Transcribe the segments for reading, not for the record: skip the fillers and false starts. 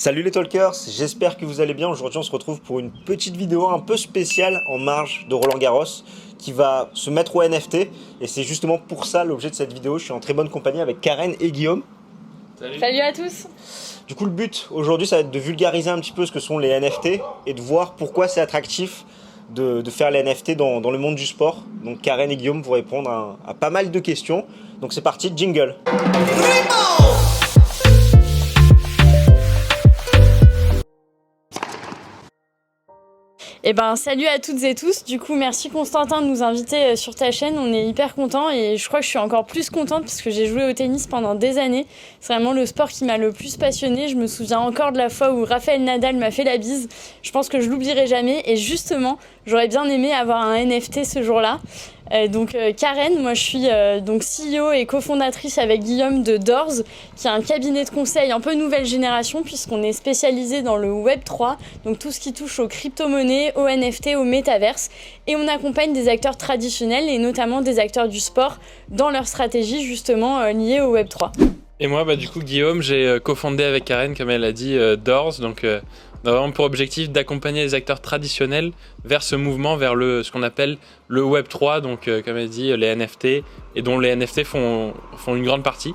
Salut les talkers, j'espère que vous allez bien. Aujourd'hui on se retrouve pour une petite vidéo un peu spéciale en marge de Roland Garros qui va se mettre au NFT et c'est justement pour ça l'objet de cette vidéo. Je suis en très bonne compagnie avec Karen et Guillaume. Salut à tous. Du coup le but aujourd'hui ça va être de vulgariser un petit peu ce que sont les NFT et de voir pourquoi c'est attractif de faire les NFT dans le monde du sport. Donc Karen et Guillaume vont répondre à pas mal de questions. Donc c'est parti, jingle. Salut à toutes et tous. Du coup, merci Constantin de nous inviter sur ta chaîne. On est hyper contents et je crois que je suis encore plus contente parce que j'ai joué au tennis pendant des années. C'est vraiment le sport qui m'a le plus passionnée. Je me souviens encore de la fois où Rafael Nadal m'a fait la bise. Je pense que je l'oublierai jamais et justement, j'aurais bien aimé avoir un NFT ce jour-là. Karen, moi je suis donc CEO et cofondatrice avec Guillaume de Doors, qui est un cabinet de conseil un peu nouvelle génération puisqu'on est spécialisé dans le Web3, donc tout ce qui touche aux crypto-monnaies, aux NFT, au métaverse, et on accompagne des acteurs traditionnels et notamment des acteurs du sport dans leur stratégie justement liée au Web3. Et moi, du coup, Guillaume, j'ai cofondé avec Karen, comme elle a dit, Doors. Donc, on a vraiment pour objectif d'accompagner les acteurs traditionnels vers ce mouvement, vers ce qu'on appelle le Web3, donc comme elle dit, les NFT, et dont les NFT font une grande partie.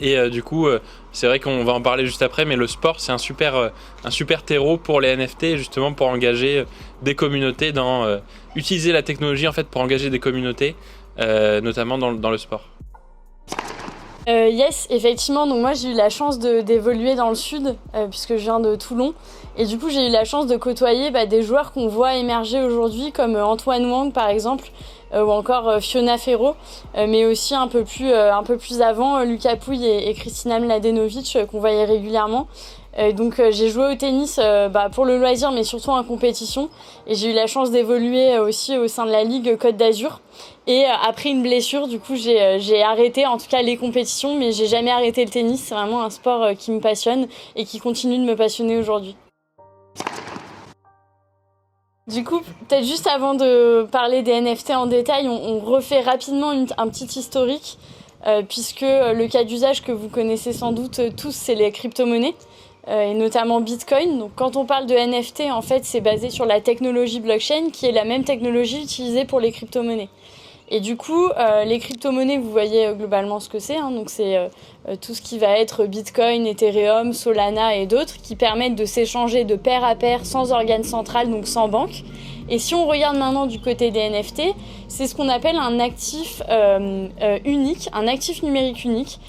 Et du coup, c'est vrai qu'on va en parler juste après, mais le sport, c'est un super terreau pour les NFT, justement pour engager des communautés, utiliser la technologie en fait pour engager des communautés, notamment dans le sport. Yes, effectivement. Donc moi, j'ai eu la chance d'évoluer dans le sud, puisque je viens de Toulon. Et du coup, j'ai eu la chance de côtoyer des joueurs qu'on voit émerger aujourd'hui, comme Antoine Wang, par exemple, ou encore Fiona Ferro, mais aussi un peu plus avant, Lucas Pouille et Kristina Mladenovic, qu'on voyait régulièrement. J'ai joué au tennis pour le loisir, mais surtout en compétition. Et j'ai eu la chance d'évoluer aussi au sein de la Ligue Côte d'Azur. Et après une blessure, du coup, j'ai arrêté en tout cas les compétitions, mais j'ai jamais arrêté le tennis. C'est vraiment un sport qui me passionne et qui continue de me passionner aujourd'hui. Du coup, peut-être juste avant de parler des NFT en détail, on refait rapidement un petit historique, puisque le cas d'usage que vous connaissez sans doute tous, c'est les crypto-monnaies. Et notamment Bitcoin. Donc quand on parle de NFT, en fait, c'est basé sur la technologie blockchain, qui est la même technologie utilisée pour les crypto-monnaies. Et du coup, les crypto-monnaies, vous voyez globalement ce que c'est. Donc c'est tout ce qui va être Bitcoin, Ethereum, Solana et d'autres, qui permettent de s'échanger de pair à pair sans organe central, donc sans banque. Et si on regarde maintenant du côté des NFT, c'est ce qu'on appelle un actif unique, un actif numérique unique.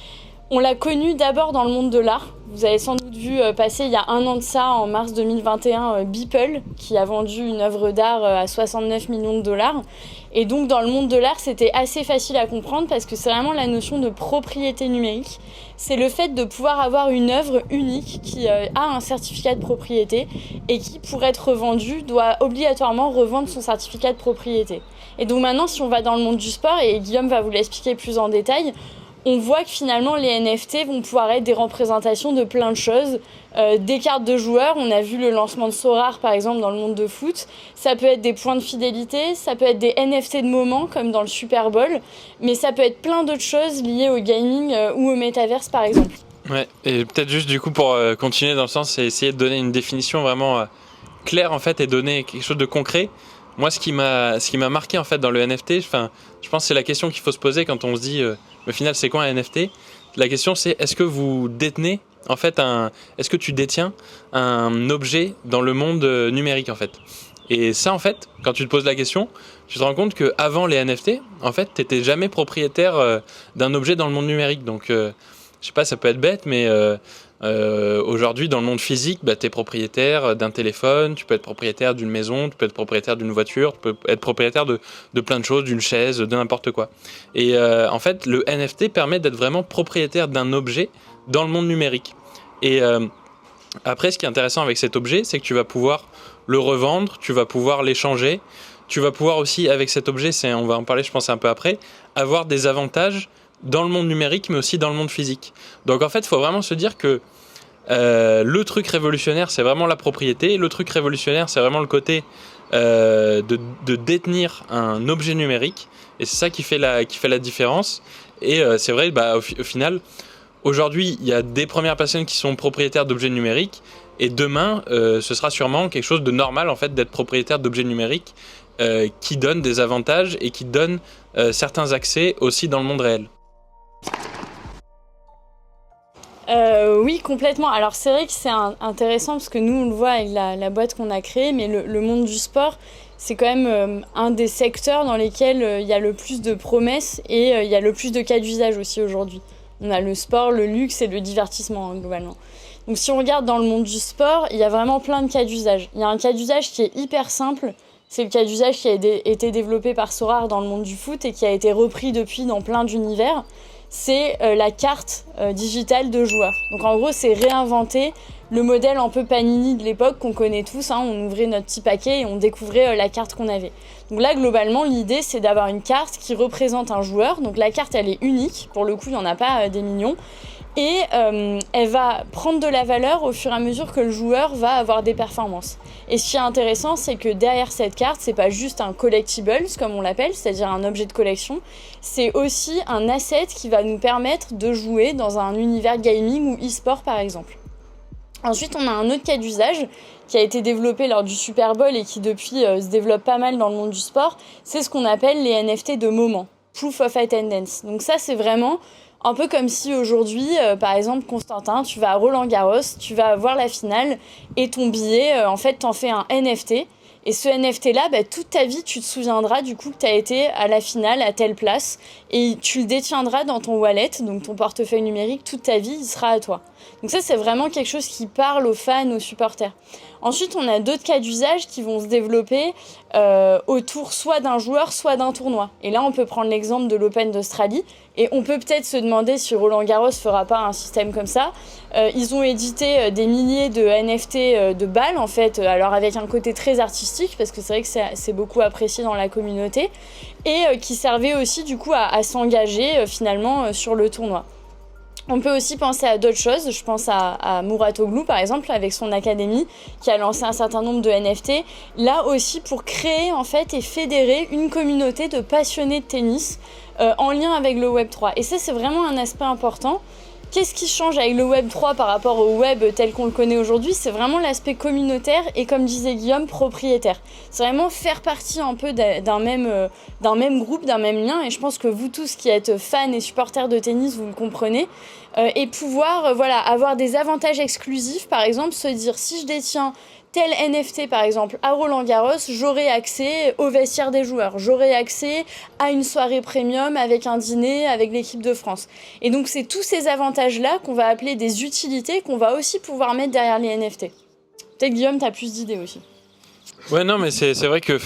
On l'a connu d'abord dans le monde de l'art. Vous avez sans doute vu passer il y a un an de ça, en mars 2021, Beeple, qui a vendu une œuvre d'art à 69 millions de dollars. Et donc dans le monde de l'art, c'était assez facile à comprendre parce que c'est vraiment la notion de propriété numérique. C'est le fait de pouvoir avoir une œuvre unique qui a un certificat de propriété et qui, pour être revendue, doit obligatoirement revendre son certificat de propriété. Et donc maintenant, si on va dans le monde du sport, et Guillaume va vous l'expliquer plus en détail, on voit que finalement les NFT vont pouvoir être des représentations de plein de choses, des cartes de joueurs. On a vu le lancement de Sorare par exemple dans le monde de foot. Ça peut être des points de fidélité, ça peut être des NFT de moments comme dans le Super Bowl, mais ça peut être plein d'autres choses liées au gaming ou au métaverse par exemple. Ouais, et peut-être juste du coup pour continuer dans le sens, c'est essayer de donner une définition vraiment claire en fait et donner quelque chose de concret. Moi, ce qui m'a marqué en fait dans le NFT, je pense que c'est la question qu'il faut se poser quand on se dit au final c'est quoi un NFT. La question c'est est-ce que vous détenez en fait est-ce que tu détiens un objet dans le monde numérique en fait. Et ça en fait, quand tu te poses la question, tu te rends compte que avant les NFT, en fait, t'étais jamais propriétaire d'un objet dans le monde numérique. Donc je sais pas, ça peut être bête, mais aujourd'hui, dans le monde physique, tu es propriétaire d'un téléphone, tu peux être propriétaire d'une maison, tu peux être propriétaire d'une voiture, tu peux être propriétaire de plein de choses, d'une chaise, de n'importe quoi. Et en fait, le NFT permet d'être vraiment propriétaire d'un objet dans le monde numérique. Et après, ce qui est intéressant avec cet objet, c'est que tu vas pouvoir le revendre, tu vas pouvoir l'échanger, tu vas pouvoir aussi, avec cet objet, on va en parler je pense un peu après, avoir des avantages dans le monde numérique, mais aussi dans le monde physique. Donc en fait, il faut vraiment se dire que le truc révolutionnaire, c'est vraiment la propriété. Le truc révolutionnaire, c'est vraiment le côté de détenir un objet numérique. Et c'est ça qui fait la différence. Et c'est vrai, au final, aujourd'hui, il y a des premières personnes qui sont propriétaires d'objets numériques, et demain, ce sera sûrement quelque chose de normal en fait d'être propriétaire d'objets numériques qui donnent des avantages et qui donnent certains accès aussi dans le monde réel. Oui, complètement. Alors c'est vrai que c'est intéressant parce que nous on le voit avec la boîte qu'on a créée, mais le monde du sport, c'est quand même un des secteurs dans lesquels il y a le plus de promesses et il y a le plus de cas d'usage aussi aujourd'hui. On a le sport, le luxe et le divertissement globalement. Donc si on regarde dans le monde du sport, il y a vraiment plein de cas d'usage. Il y a un cas d'usage qui est hyper simple, c'est le cas d'usage qui a été développé par Sorare dans le monde du foot et qui a été repris depuis dans plein d'univers. C'est la carte digitale de joueurs. Donc en gros, c'est réinventer le modèle un peu Panini de l'époque qu'on connaît tous. On ouvrait notre petit paquet et on découvrait la carte qu'on avait. Donc là, globalement, l'idée, c'est d'avoir une carte qui représente un joueur. Donc la carte, elle est unique. Pour le coup, il n'y en a pas des millions. Et elle va prendre de la valeur au fur et à mesure que le joueur va avoir des performances. Et ce qui est intéressant, c'est que derrière cette carte, c'est pas juste un collectibles, comme on l'appelle, c'est-à-dire un objet de collection, c'est aussi un asset qui va nous permettre de jouer dans un univers gaming ou e-sport par exemple. Ensuite, on a un autre cas d'usage qui a été développé lors du Super Bowl et qui depuis se développe pas mal dans le monde du sport, c'est ce qu'on appelle les NFT de moment, Proof of Attendance. Donc ça, c'est vraiment un peu comme si aujourd'hui, par exemple, Constantin, tu vas à Roland-Garros, tu vas voir la finale et ton billet, en fait, t'en fais un NFT. Et ce NFT-là, toute ta vie, tu te souviendras du coup que tu as été à la finale à telle place et tu le détiendras dans ton wallet, donc ton portefeuille numérique, toute ta vie, il sera à toi. Donc ça, c'est vraiment quelque chose qui parle aux fans, aux supporters. Ensuite, on a d'autres cas d'usage qui vont se développer autour soit d'un joueur, soit d'un tournoi. Et là, on peut prendre l'exemple de l'Open d'Australie. Et on peut peut-être se demander si Roland-Garros fera pas un système comme ça. Ils ont édité des milliers de NFT de balles, en fait, alors avec un côté très artistique, parce que c'est vrai que c'est beaucoup apprécié dans la communauté, et qui servait aussi du coup à s'engager finalement sur le tournoi. On peut aussi penser à d'autres choses. Je pense à Mouratoglou, par exemple, avec son académie, qui a lancé un certain nombre de NFT. Là aussi, pour créer, en fait, et fédérer une communauté de passionnés de tennis en lien avec le Web3. Et ça, c'est vraiment un aspect important. Qu'est-ce qui change avec le Web3 par rapport au Web tel qu'on le connaît aujourd'hui ? C'est vraiment l'aspect communautaire et, comme disait Guillaume, propriétaire. C'est vraiment faire partie un peu d'un même groupe, d'un même lien. Et je pense que vous tous qui êtes fans et supporters de tennis, vous le comprenez. Et pouvoir avoir des avantages exclusifs. Par exemple, se dire, si je détiens tel NFT, par exemple, à Roland-Garros, j'aurai accès au vestiaire des joueurs. J'aurai accès à une soirée premium avec un dîner avec l'équipe de France. Et donc, c'est tous ces avantages-là qu'on va appeler des utilités qu'on va aussi pouvoir mettre derrière les NFT. Peut-être, Guillaume, tu as plus d'idées aussi. Ouais, non, mais c'est vrai que,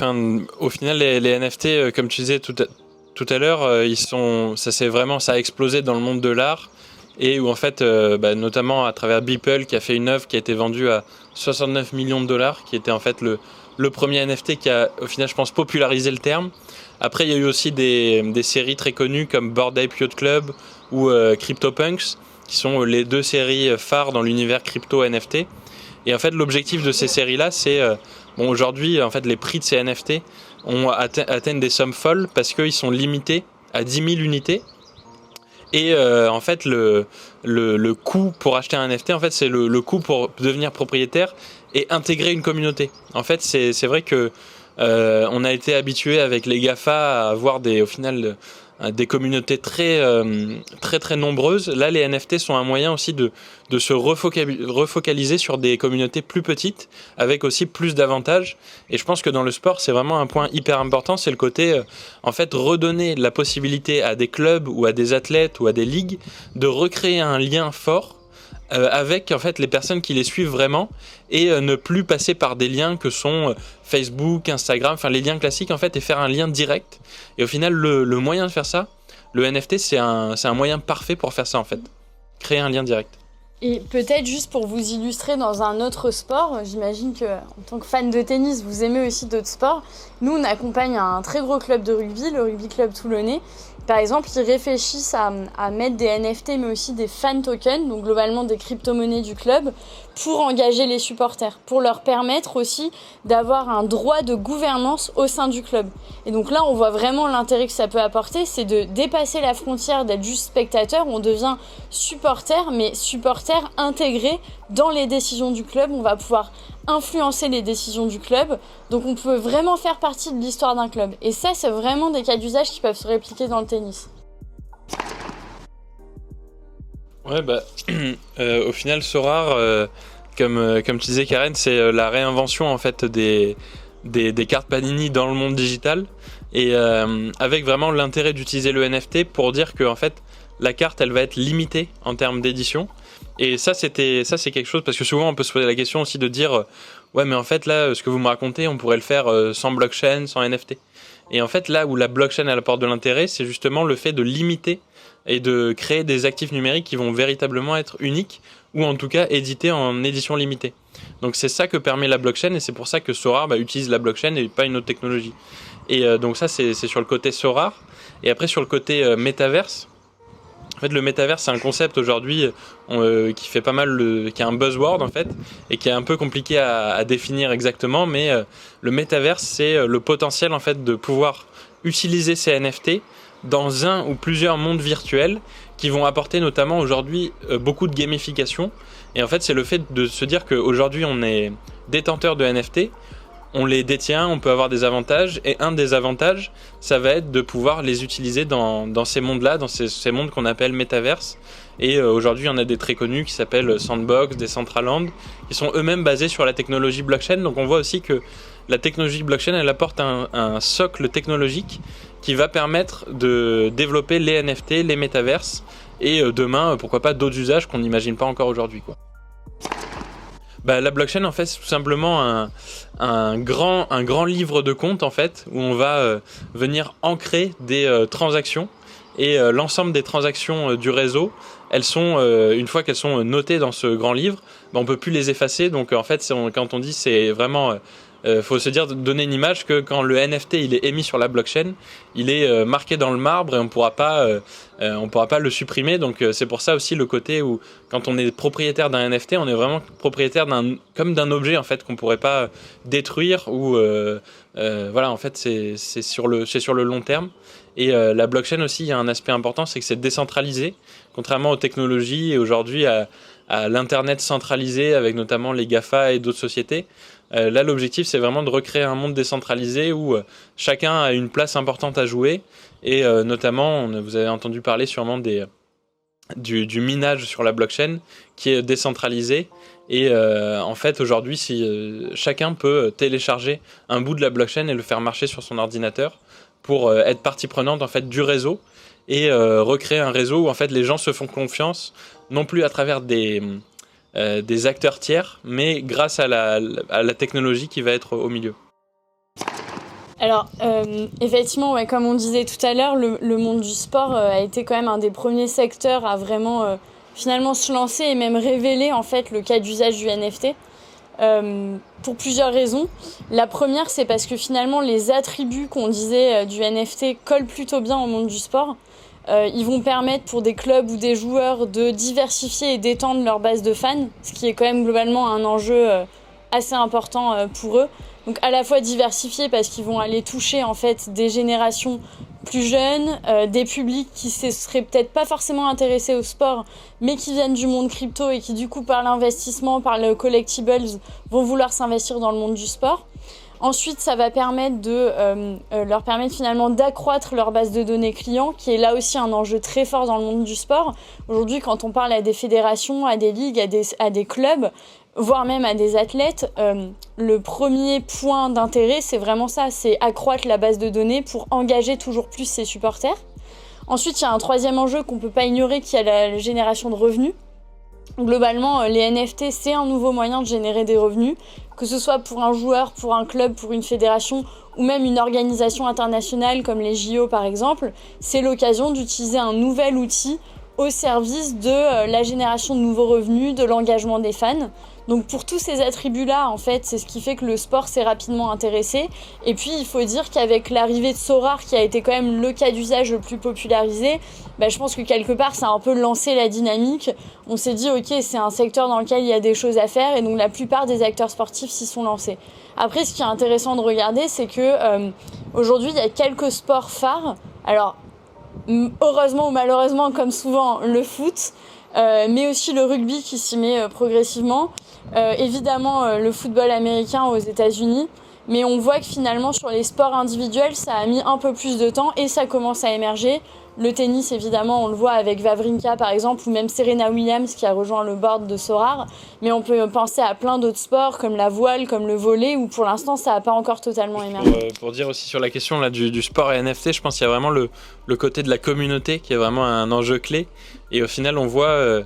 au final, les NFT, comme tu disais tout à l'heure, ça a explosé dans le monde de l'art. Et où en fait, notamment à travers Beeple qui a fait une œuvre qui a été vendue à 69 millions de dollars, qui était en fait le premier NFT qui a au final, je pense, popularisé le terme. Après, il y a eu aussi des séries très connues comme Bored Ape Yacht Club ou CryptoPunks, qui sont les deux séries phares dans l'univers crypto NFT. Et en fait, l'objectif de ces séries-là, c'est aujourd'hui, en fait, les prix de ces NFT atteignent des sommes folles parce qu'ils sont limités à 10 000 unités. Et en fait, le coût pour acheter un NFT, en fait, c'est le coût pour devenir propriétaire et intégrer une communauté. En fait, c'est vrai que on a été habitué avec les GAFA à avoir au final des communautés très nombreuses. Là, les NFT sont un moyen aussi de se refocaliser sur des communautés plus petites, avec aussi plus d'avantages. Et je pense que dans le sport, c'est vraiment un point hyper important, c'est le côté, en fait, redonner la possibilité à des clubs ou à des athlètes ou à des ligues de recréer un lien fort avec en fait les personnes qui les suivent vraiment et ne plus passer par des liens que sont Facebook, Instagram, enfin les liens classiques en fait, et faire un lien direct. Et au final, le moyen de faire ça, le NFT, c'est un moyen parfait pour faire ça en fait, créer un lien direct. Et peut-être juste pour vous illustrer dans un autre sport, j'imagine que en tant que fan de tennis, vous aimez aussi d'autres sports. Nous, on accompagne un très gros club de rugby, le Rugby Club Toulonnais, par exemple, ils réfléchissent à mettre des NFT, mais aussi des fan tokens, donc globalement des crypto-monnaies du club, pour engager les supporters, pour leur permettre aussi d'avoir un droit de gouvernance au sein du club. Et donc là, on voit vraiment l'intérêt que ça peut apporter, c'est de dépasser la frontière d'être juste spectateur, on devient supporter, mais supporter intégré dans les décisions du club. On va pouvoir influencer les décisions du club, donc on peut vraiment faire partie de l'histoire d'un club. Et ça, c'est vraiment des cas d'usage qui peuvent se répliquer dans le tennis. Ouais, au final, Sorare, comme tu disais, Karen, c'est la réinvention en fait des cartes Panini dans le monde digital, et avec vraiment l'intérêt d'utiliser le NFT pour dire que en fait la carte elle va être limitée en termes d'édition. Et ça c'est quelque chose, parce que souvent on peut se poser la question aussi de dire ouais, mais en fait là ce que vous me racontez on pourrait le faire sans blockchain, sans NFT. Et en fait là où la blockchain elle apporte de l'intérêt, c'est justement le fait de limiter et de créer des actifs numériques qui vont véritablement être uniques, ou en tout cas édités en édition limitée. Donc c'est ça que permet la blockchain, et c'est pour ça que Sorare utilise la blockchain et pas une autre technologie. Et donc ça c'est sur le côté Sorare. Et après sur le côté métaverse, en fait le métaverse c'est un concept aujourd'hui qui fait pas mal, qui est un buzzword en fait, et qui est un peu compliqué à définir exactement, mais le métaverse c'est le potentiel en fait de pouvoir utiliser ces NFT dans un ou plusieurs mondes virtuels qui vont apporter notamment aujourd'hui beaucoup de gamification. Et en fait, c'est le fait de se dire qu'aujourd'hui, on est détenteur de NFT, on les détient, on peut avoir des avantages, et un des avantages, ça va être de pouvoir les utiliser dans ces mondes-là, dans ces mondes qu'on appelle métaverse. Et aujourd'hui, il y en a des très connus qui s'appellent Sandbox, Decentraland, qui sont eux-mêmes basés sur la technologie blockchain. Donc on voit aussi que la technologie blockchain, elle apporte un socle technologique qui va permettre de développer les NFT, les métaverses, et demain, pourquoi pas d'autres usages qu'on n'imagine pas encore aujourd'hui, quoi. La blockchain, en fait, c'est tout simplement un grand livre de compte, en fait, où on va venir ancrer des transactions, et l'ensemble des transactions du réseau, elles sont, une fois qu'elles sont notées dans ce grand livre, on peut plus les effacer. Donc en fait, quand on dit, c'est vraiment faut se dire, donner une image que quand le NFT il est émis sur la blockchain, il est marqué dans le marbre, et on pourra pas le supprimer. Donc c'est pour ça aussi le côté où quand on est propriétaire d'un NFT, on est vraiment propriétaire comme d'un objet en fait qu'on pourrait pas détruire, ou voilà, en fait c'est sur le long terme. Et la blockchain aussi, il y a un aspect important, c'est que c'est décentralisé, contrairement aux technologies et aujourd'hui à l'internet centralisé avec notamment les GAFA et d'autres sociétés. Là, l'objectif, c'est vraiment de recréer un monde décentralisé où chacun a une place importante à jouer, et notamment, vous avez entendu parler sûrement du minage sur la blockchain qui est décentralisé. Et en fait, aujourd'hui, chacun peut télécharger un bout de la blockchain et le faire marcher sur son ordinateur pour être partie prenante en fait du réseau, et recréer un réseau où en fait les gens se font confiance, non plus à travers des acteurs tiers, mais grâce à la technologie qui va être au milieu. Alors, effectivement, ouais, comme on disait tout à l'heure, le monde du sport a été quand même un des premiers secteurs à vraiment finalement se lancer et même révéler en fait le cas d'usage du NFT. Pour plusieurs raisons. La première, c'est parce que finalement les attributs qu'on disait du NFT collent plutôt bien au monde du sport. Ils vont permettre pour des clubs ou des joueurs de diversifier et d'étendre leur base de fans, ce qui est quand même globalement un enjeu assez important pour eux. Donc à la fois diversifier parce qu'ils vont aller toucher en fait des générations plus jeunes, des publics qui se seraient peut-être pas forcément intéressés au sport, mais qui viennent du monde crypto et qui du coup par l'investissement, par le collectibles, vont vouloir s'investir dans le monde du sport. Ensuite, ça va permettre leur permettre finalement d'accroître leur base de données clients, qui est là aussi un enjeu très fort dans le monde du sport. Aujourd'hui, quand on parle à des fédérations, à des ligues, à des clubs, voire même à des athlètes, le premier point d'intérêt, c'est vraiment ça, c'est accroître la base de données pour engager toujours plus ses supporters. Ensuite, il y a un troisième enjeu qu'on ne peut pas ignorer, qui est la génération de revenus. Globalement, les NFT, c'est un nouveau moyen de générer des revenus, que ce soit pour un joueur, pour un club, pour une fédération, ou même une organisation internationale comme les JO par exemple. C'est l'occasion d'utiliser un nouvel outil au service de la génération de nouveaux revenus, de l'engagement des fans. Donc pour tous ces attributs-là, en fait, c'est ce qui fait que le sport s'est rapidement intéressé. Et puis il faut dire qu'avec l'arrivée de Sorare, qui a été quand même le cas d'usage le plus popularisé, je pense que quelque part ça a un peu lancé la dynamique. On s'est dit ok, c'est un secteur dans lequel il y a des choses à faire, et donc la plupart des acteurs sportifs s'y sont lancés. Après, ce qui est intéressant de regarder, c'est que aujourd'hui il y a quelques sports phares. Alors heureusement ou malheureusement, comme souvent, le foot, mais aussi le rugby qui s'y met progressivement. Évidemment, le football américain aux États-Unis. Mais on voit que finalement, sur les sports individuels, ça a mis un peu plus de temps et ça commence à émerger. Le tennis, évidemment, on le voit avec Wawrinka, par exemple, ou même Serena Williams qui a rejoint le board de Sorare. Mais on peut penser à plein d'autres sports, comme la voile, comme le volley, où pour l'instant, ça n'a pas encore totalement émergé. Pour dire aussi sur la question là, du sport et NFT, je pense qu'il y a vraiment le côté de la communauté qui est vraiment un enjeu clé. Et au final, on voit...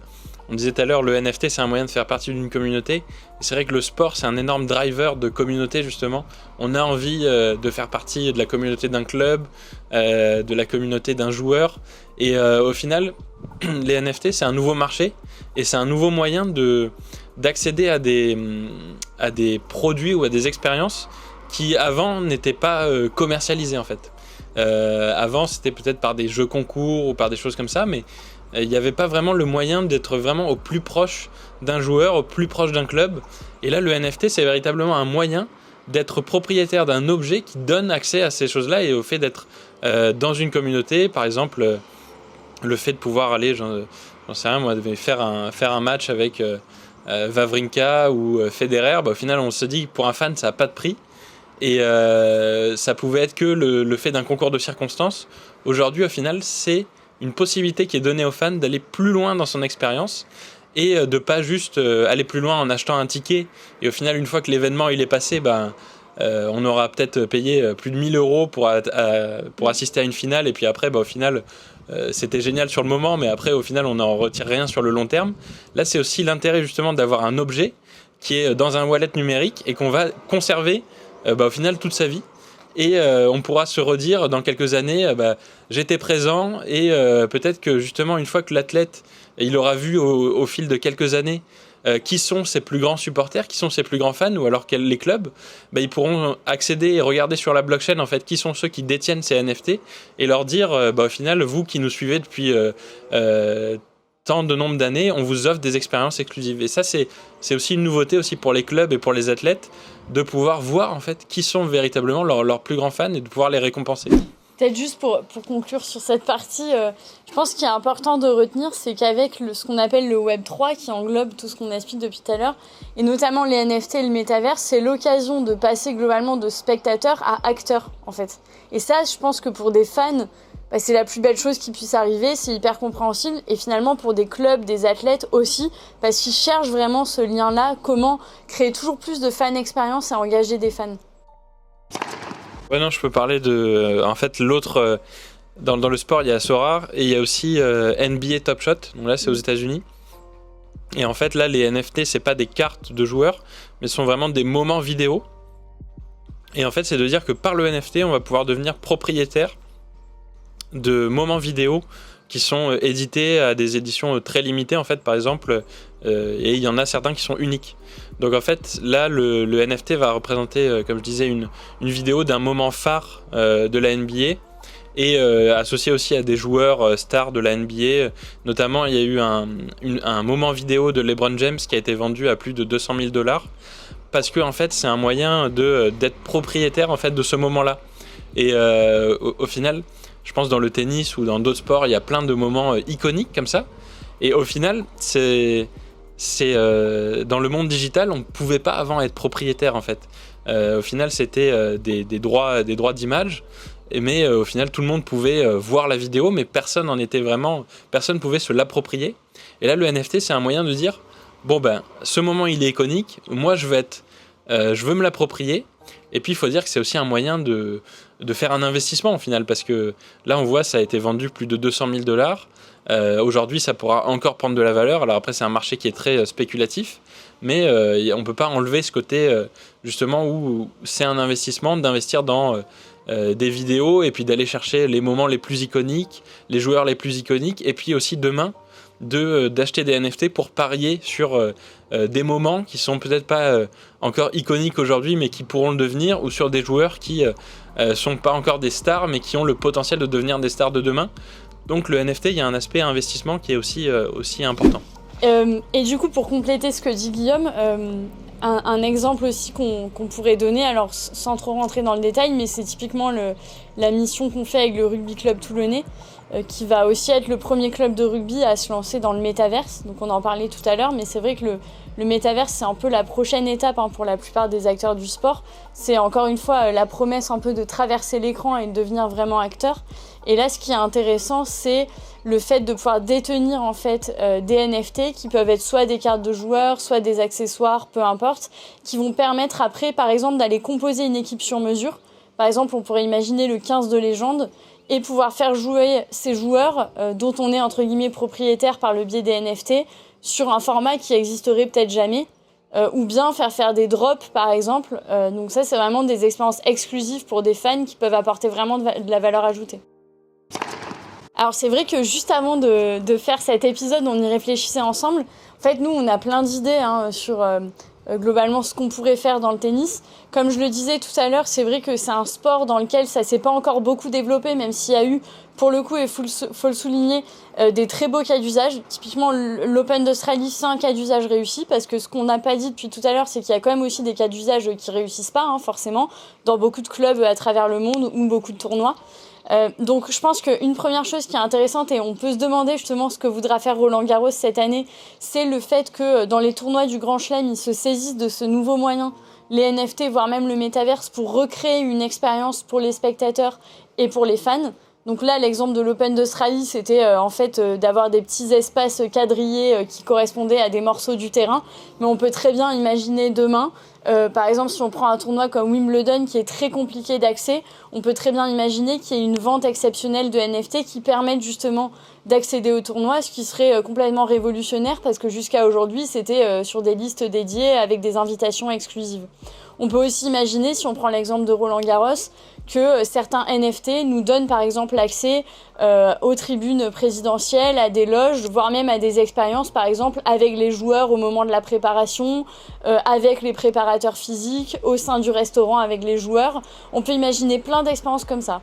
on disait tout à l'heure, le NFT, c'est un moyen de faire partie d'une communauté. Et c'est vrai que le sport, c'est un énorme driver de communauté, justement. On a envie de faire partie de la communauté d'un club, de la communauté d'un joueur. Et au final, les NFT, c'est un nouveau marché. Et c'est un nouveau moyen d'accéder à des produits ou à des expériences qui, avant, n'étaient pas commercialisées, en fait. Avant, c'était peut-être par des jeux concours ou par des choses comme ça, mais... il n'y avait pas vraiment le moyen d'être vraiment au plus proche d'un joueur, au plus proche d'un club. Et là, le NFT, c'est véritablement un moyen d'être propriétaire d'un objet qui donne accès à ces choses-là et au fait d'être dans une communauté. Par exemple, le fait de pouvoir aller, j'en sais rien, moi, faire un match avec Wawrinka ou Federer. Au final, on se dit que pour un fan, ça n'a pas de prix. Et ça pouvait être que le fait d'un concours de circonstances. Aujourd'hui, au final, c'est une possibilité qui est donnée aux fans d'aller plus loin dans son expérience et de pas juste aller plus loin en achetant un ticket. Et au final, une fois que l'événement il est passé, on aura peut-être payé plus de 1 000 € pour assister à une finale. Et puis après, au final, c'était génial sur le moment, mais après, au final, on n'en retire rien sur le long terme. Là, c'est aussi l'intérêt justement d'avoir un objet qui est dans un wallet numérique et qu'on va conserver au final toute sa vie. Et on pourra se redire dans quelques années, j'étais présent et peut-être que justement une fois que l'athlète il aura vu au fil de quelques années qui sont ses plus grands supporters, qui sont ses plus grands fans, ou alors les clubs, ils pourront accéder et regarder sur la blockchain en fait qui sont ceux qui détiennent ces NFT et leur dire au final, vous qui nous suivez depuis tant de nombre d'années, on vous offre des expériences exclusives. Et ça, c'est aussi une nouveauté aussi pour les clubs et pour les athlètes de pouvoir voir en fait qui sont véritablement leurs plus grands fans et de pouvoir les récompenser. Peut-être juste pour conclure sur cette partie, je pense qu'il est important de retenir, c'est qu'avec ce qu'on appelle le Web 3, qui englobe tout ce qu'on explique depuis tout à l'heure, et notamment les NFT et le métaverse, c'est l'occasion de passer globalement de spectateur à acteur, en fait. Et ça, je pense que pour des fans, c'est la plus belle chose qui puisse arriver, c'est hyper compréhensible, et finalement pour des clubs, des athlètes aussi, parce qu'ils cherchent vraiment ce lien-là, comment créer toujours plus de fan expérience et engager des fans. Ouais, non, je peux parler de... en fait, l'autre... dans le sport, il y a Sorare et il y a aussi NBA Top Shot. Donc là, c'est aux États-Unis. Et en fait, là, les NFT, c'est pas des cartes de joueurs, mais ce sont vraiment des moments vidéo. Et en fait, c'est de dire que par le NFT, on va pouvoir devenir propriétaire de moments vidéo qui sont édités à des éditions très limitées, en fait, par exemple. Et il y en a certains qui sont uniques. Donc en fait, là, le NFT va représenter, comme je disais, une vidéo d'un moment phare de la NBA et associé aussi à des joueurs stars de la NBA. Notamment, il y a eu un moment vidéo de LeBron James qui a été vendu à plus de 200 000 $, parce que en fait, c'est un moyen d'être propriétaire en fait, de ce moment-là. Et au final, je pense dans le tennis ou dans d'autres sports, il y a plein de moments iconiques comme ça. Et au final, c'est dans le monde digital, on ne pouvait pas avant être propriétaire en fait. Au final, c'était des droits d'image, mais au final, tout le monde pouvait voir la vidéo, mais personne ne pouvait se l'approprier. Et là, le NFT, c'est un moyen de dire, ce moment il est iconique, moi je veux me l'approprier. Et puis il faut dire que c'est aussi un moyen de faire un investissement au final, parce que là on voit ça a été vendu plus de 200 000 $. Aujourd'hui ça pourra encore prendre de la valeur. Alors après c'est un marché qui est très spéculatif, mais on ne peut pas enlever ce côté justement où c'est un investissement d'investir dans des vidéos et puis d'aller chercher les moments les plus iconiques, les joueurs les plus iconiques, et puis aussi demain d'acheter des NFT pour parier sur des moments qui sont peut-être pas encore iconiques aujourd'hui, mais qui pourront le devenir, ou sur des joueurs qui sont pas encore des stars, mais qui ont le potentiel de devenir des stars de demain. Donc le NFT, il y a un aspect investissement qui est aussi important. Et du coup, pour compléter ce que dit Guillaume, un exemple aussi qu'on pourrait donner, alors sans trop rentrer dans le détail, mais c'est typiquement la mission qu'on fait avec le Rugby Club Toulonnais, qui va aussi être le premier club de rugby à se lancer dans le métaverse. Donc on en parlait tout à l'heure, mais c'est vrai que le métaverse, c'est un peu la prochaine étape pour la plupart des acteurs du sport. C'est encore une fois la promesse un peu de traverser l'écran et de devenir vraiment acteur. Et là, ce qui est intéressant, c'est le fait de pouvoir détenir en fait des NFT qui peuvent être soit des cartes de joueurs, soit des accessoires, peu importe, qui vont permettre après, par exemple, d'aller composer une équipe sur mesure. Par exemple, on pourrait imaginer le 15 de légende et pouvoir faire jouer ces joueurs dont on est entre guillemets propriétaire par le biais des NFT sur un format qui existerait peut-être jamais, ou bien faire des drops par exemple. Donc ça, c'est vraiment des expériences exclusives pour des fans qui peuvent apporter vraiment de la valeur ajoutée. Alors c'est vrai que juste avant de faire cet épisode, on y réfléchissait ensemble. En fait, nous, on a plein d'idées sur globalement ce qu'on pourrait faire dans le tennis. Comme je le disais tout à l'heure, c'est vrai que c'est un sport dans lequel ça s'est pas encore beaucoup développé, même s'il y a eu, pour le coup, et faut le souligner, des très beaux cas d'usage. Typiquement, l'Open d'Australie, c'est un cas d'usage réussi, parce que ce qu'on n'a pas dit depuis tout à l'heure, c'est qu'il y a quand même aussi des cas d'usage qui réussissent pas, forcément, dans beaucoup de clubs à travers le monde ou beaucoup de tournois. Donc je pense qu'une première chose qui est intéressante, et on peut se demander justement ce que voudra faire Roland-Garros cette année, c'est le fait que dans les tournois du Grand Chelem, ils se saisissent de ce nouveau moyen, les NFT, voire même le métaverse, pour recréer une expérience pour les spectateurs et pour les fans. Donc là, l'exemple de l'Open d'Australie, c'était d'avoir des petits espaces quadrillés qui correspondaient à des morceaux du terrain. Mais on peut très bien imaginer demain, par exemple, si on prend un tournoi comme Wimbledon qui est très compliqué d'accès, on peut très bien imaginer qu'il y ait une vente exceptionnelle de NFT qui permette justement d'accéder au tournoi, ce qui serait complètement révolutionnaire parce que jusqu'à aujourd'hui, c'était sur des listes dédiées avec des invitations exclusives. On peut aussi imaginer, si on prend l'exemple de Roland-Garros, que certains NFT nous donnent par exemple accès aux tribunes présidentielles, à des loges, voire même à des expériences par exemple avec les joueurs au moment de la préparation, avec les préparateurs physiques, au sein du restaurant avec les joueurs. On peut imaginer plein d'expériences comme ça.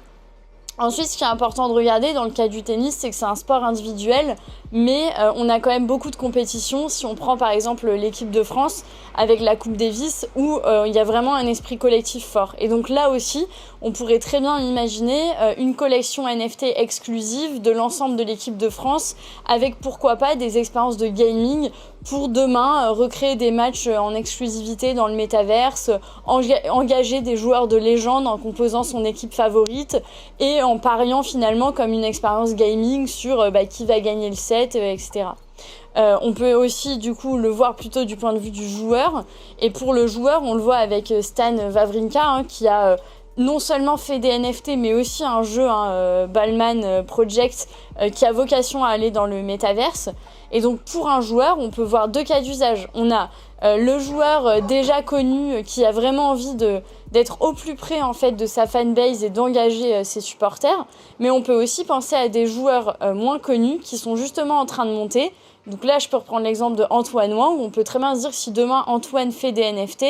Ensuite, ce qui est important de regarder dans le cas du tennis, c'est que c'est un sport individuel, mais on a quand même beaucoup de compétitions. Si on prend par exemple l'équipe de France avec la Coupe Davis, où il y a vraiment un esprit collectif fort. Et donc là aussi, on pourrait très bien imaginer une collection NFT exclusive de l'ensemble de l'équipe de France, avec pourquoi pas des expériences de gaming pour demain recréer des matchs en exclusivité dans le métaverse, engager des joueurs de légende en composant son équipe favorite et en pariant finalement comme une expérience gaming sur qui va gagner le set, etc. On peut aussi du coup le voir plutôt du point de vue du joueur, et pour le joueur on le voit avec Stan Wawrinka qui a non seulement fait des NFT mais aussi un jeu, Ballman Project, qui a vocation à aller dans le métaverse. Et donc pour un joueur, on peut voir deux cas d'usage. On a le joueur déjà connu qui a vraiment envie d'être au plus près en fait de sa fanbase et d'engager ses supporters, mais on peut aussi penser à des joueurs moins connus qui sont justement en train de monter. Donc là, je peux reprendre l'exemple de Antoine Wang, où on peut très bien se dire que si demain Antoine fait des NFT,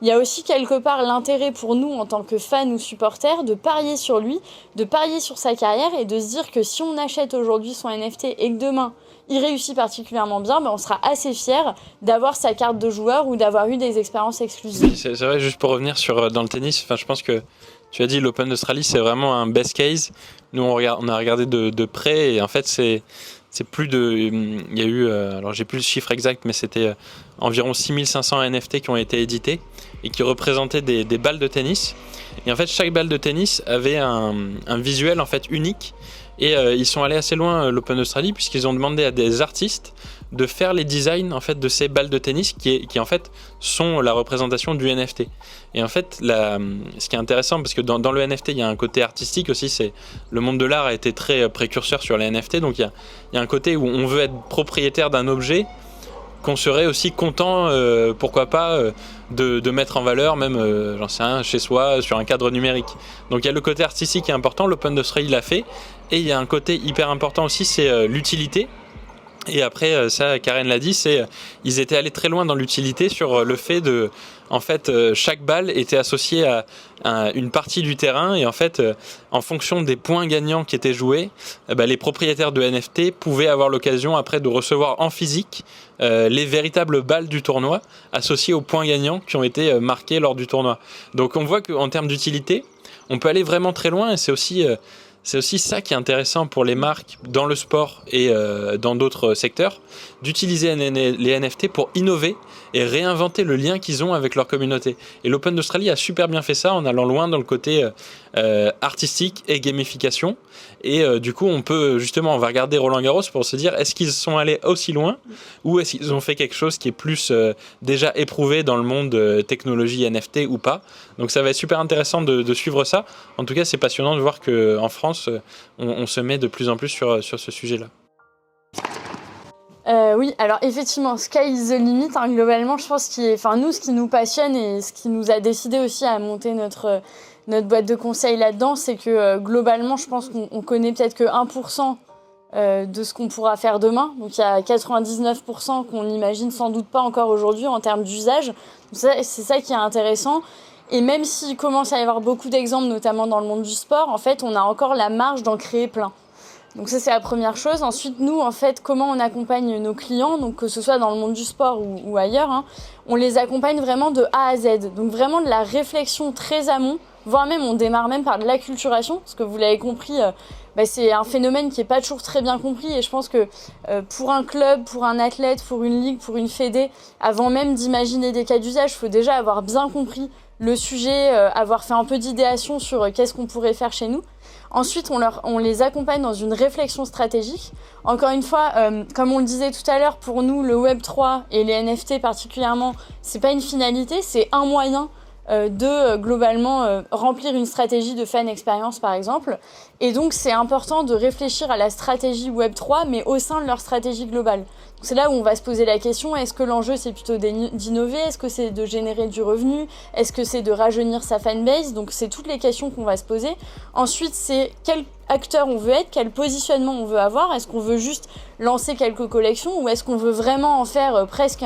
il y a aussi quelque part l'intérêt pour nous en tant que fans ou supporters de parier sur lui, de parier sur sa carrière et de se dire que si on achète aujourd'hui son NFT et que demain il réussit particulièrement bien, on sera assez fiers d'avoir sa carte de joueur ou d'avoir eu des expériences exclusives. Oui, c'est vrai, juste pour revenir dans le tennis, je pense que tu as dit l'Open d'Australie, c'est vraiment un best case. Nous, on a regardé de près et en fait, c'est plus de... Il y a eu, alors j'ai plus le chiffre exact, mais c'était environ 6500 NFT qui ont été édités et qui représentaient des balles de tennis. Et en fait, chaque balle de tennis avait un visuel en fait unique. Et ils sont allés assez loin, l'Open d'Australie, puisqu'ils ont demandé à des artistes de faire les designs en fait de ces balles de tennis qui en fait sont la représentation du NFT. Et en fait, ce qui est intéressant, parce que dans le NFT, il y a un côté artistique aussi, c'est le monde de l'art a été très précurseur sur les NFT, donc il y a un côté où on veut être propriétaire d'un objet qu'on serait aussi content, pourquoi pas, de mettre en valeur, même, j'en sais rien, chez soi, sur un cadre numérique. Donc il y a le côté artistique qui est important, l'Open d'Australie l'a fait, et il y a un côté hyper important aussi, c'est l'utilité. Et après, ça, Karen l'a dit, ils étaient allés très loin dans l'utilité sur le fait de, en fait, chaque balle était associée à une partie du terrain et en fait, en fonction des points gagnants qui étaient joués, les propriétaires de NFT pouvaient avoir l'occasion après de recevoir en physique les véritables balles du tournoi associées aux points gagnants qui ont été marqués lors du tournoi. Donc on voit qu'en termes d'utilité, on peut aller vraiment très loin et c'est aussi ça qui est intéressant pour les marques dans le sport et dans d'autres secteurs, d'utiliser les NFT pour innover et réinventer le lien qu'ils ont avec leur communauté. Et l'Open d'Australie a super bien fait ça en allant loin dans le côté artistique et gamification. Et du coup, on va regarder Roland-Garros pour se dire, est-ce qu'ils sont allés aussi loin ou est-ce qu'ils ont fait quelque chose qui est plus déjà éprouvé dans le monde technologie NFT ou pas. Donc ça va être super intéressant de suivre ça. En tout cas, c'est passionnant de voir qu'en France, on se met de plus en plus sur ce sujet-là. Oui, alors effectivement, sky is the limit, hein, globalement, je pense nous, ce qui nous passionne et ce qui nous a décidé aussi à monter notre boîte de conseil là-dedans, c'est que globalement, je pense qu'on connaît peut-être que 1% de ce qu'on pourra faire demain. Donc il y a 99% qu'on n'imagine sans doute pas encore aujourd'hui en termes d'usage. Donc c'est ça qui est intéressant. Et même s'il commence à y avoir beaucoup d'exemples, notamment dans le monde du sport, en fait, on a encore la marge d'en créer plein. Donc ça, c'est la première chose. Ensuite, nous, en fait, comment on accompagne nos clients, donc que ce soit dans le monde du sport ou ailleurs, hein, on les accompagne vraiment de A à Z. Donc vraiment de la réflexion très amont, voire même on démarre même par de l'acculturation, parce que vous l'avez compris, c'est un phénomène qui n'est pas toujours très bien compris. Et je pense que pour un club, pour un athlète, pour une ligue, pour une fédé, avant même d'imaginer des cas d'usage, il faut déjà avoir bien compris le sujet, avoir fait un peu d'idéation sur qu'est-ce qu'on pourrait faire chez nous. Ensuite, on les accompagne dans une réflexion stratégique. Encore une fois, comme on le disait tout à l'heure, pour nous, le Web3 et les NFT particulièrement, c'est pas une finalité, c'est un moyen de globalement remplir une stratégie de fan expérience par exemple. Et donc c'est important de réfléchir à la stratégie Web3 mais au sein de leur stratégie globale. Donc, c'est là où on va se poser la question, est-ce que l'enjeu c'est plutôt d'innover, est-ce que c'est de générer du revenu, est-ce que c'est de rajeunir sa fanbase? Donc c'est toutes les questions qu'on va se poser. Ensuite c'est quel acteur on veut être, quel positionnement on veut avoir, est-ce qu'on veut juste lancer quelques collections ou est-ce qu'on veut vraiment en faire presque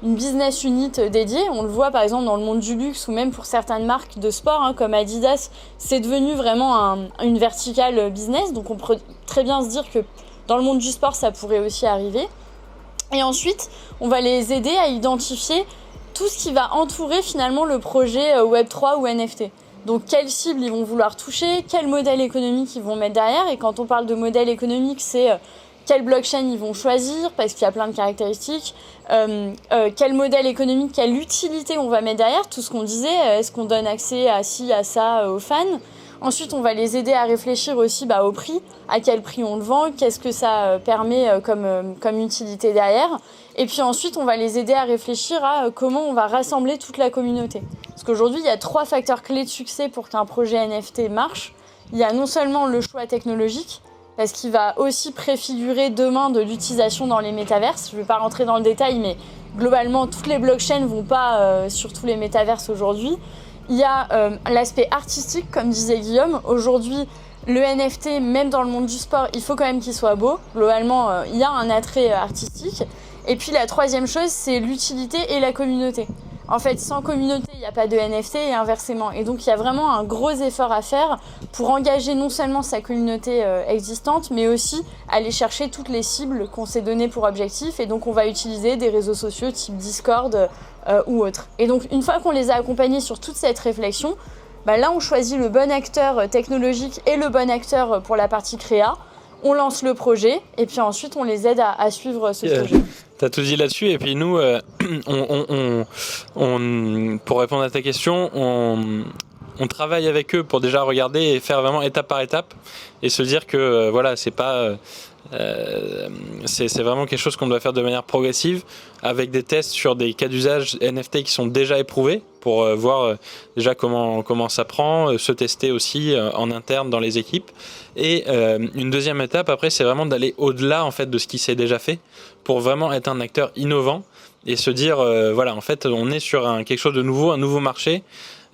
une business unit dédiée? On le voit par exemple dans le monde du luxe ou même pour certaines marques de sport comme Adidas, c'est devenu vraiment une verticale business, donc on peut très bien se dire que dans le monde du sport ça pourrait aussi arriver. Et ensuite on va les aider à identifier tout ce qui va entourer finalement le projet Web3 ou NFT. Donc quelle cible ils vont vouloir toucher, quel modèle économique ils vont mettre derrière. Et quand on parle de modèle économique, c'est quelle blockchain ils vont choisir, parce qu'il y a plein de caractéristiques, quel modèle économique, quelle utilité on va mettre derrière, tout ce qu'on disait, est-ce qu'on donne accès à ci, à ça aux fans. Ensuite, on va les aider à réfléchir aussi au prix, à quel prix on le vend, qu'est-ce que ça permet comme utilité derrière. Et puis ensuite, on va les aider à réfléchir à comment on va rassembler toute la communauté. Parce qu'aujourd'hui, il y a 3 facteurs clés de succès pour qu'un projet NFT marche. Il y a non seulement le choix technologique, parce qu'il va aussi préfigurer demain de l'utilisation dans les métaverses. Je ne vais pas rentrer dans le détail, mais globalement, toutes les blockchains ne vont pas sur tous les métaverses aujourd'hui. Il y a l'aspect artistique, comme disait Guillaume. Aujourd'hui, le NFT, même dans le monde du sport, il faut quand même qu'il soit beau. Globalement, il y a un attrait artistique. Et puis la troisième chose, c'est l'utilité et la communauté. En fait, sans communauté, il n'y a pas de NFT et inversement. Et donc, il y a vraiment un gros effort à faire pour engager non seulement sa communauté existante, mais aussi aller chercher toutes les cibles qu'on s'est données pour objectif. Et donc, on va utiliser des réseaux sociaux type Discord ou autres. Et donc, une fois qu'on les a accompagnés sur toute cette réflexion, là, on choisit le bon acteur technologique et le bon acteur pour la partie créa. On lance le projet et puis ensuite, on les aide à suivre ce projet. T'as tout dit là-dessus et puis nous, pour répondre à ta question, on travaille avec eux pour déjà regarder et faire vraiment étape par étape et se dire que voilà, c'est pas c'est vraiment quelque chose qu'on doit faire de manière progressive avec des tests sur des cas d'usage NFT qui sont déjà éprouvés pour voir déjà comment ça prend, se tester aussi en interne dans les équipes. Et une deuxième étape après, c'est vraiment d'aller au-delà en fait de ce qui s'est déjà fait pour vraiment être un acteur innovant et se dire voilà, en fait on est sur quelque chose de nouveau, un nouveau marché.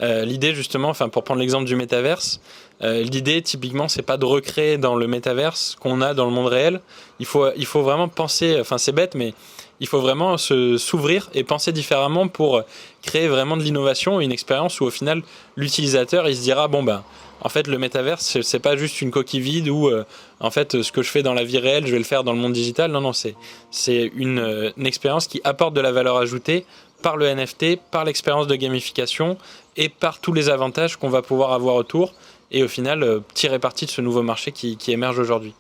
L'idée justement, enfin pour prendre l'exemple du métaverse, l'idée typiquement c'est pas de recréer dans le métaverse qu'on a dans le monde réel. Il faut vraiment penser, enfin c'est bête mais il faut vraiment s'ouvrir et penser différemment pour créer vraiment de l'innovation, une expérience où au final l'utilisateur il se dira bon ben en fait le métaverse c'est pas juste une coquille vide où en fait ce que je fais dans la vie réelle je vais le faire dans le monde digital. Non c'est une expérience qui apporte de la valeur ajoutée par le NFT, par l'expérience de gamification et par tous les avantages qu'on va pouvoir avoir autour et au final tirer parti de ce nouveau marché qui émerge aujourd'hui.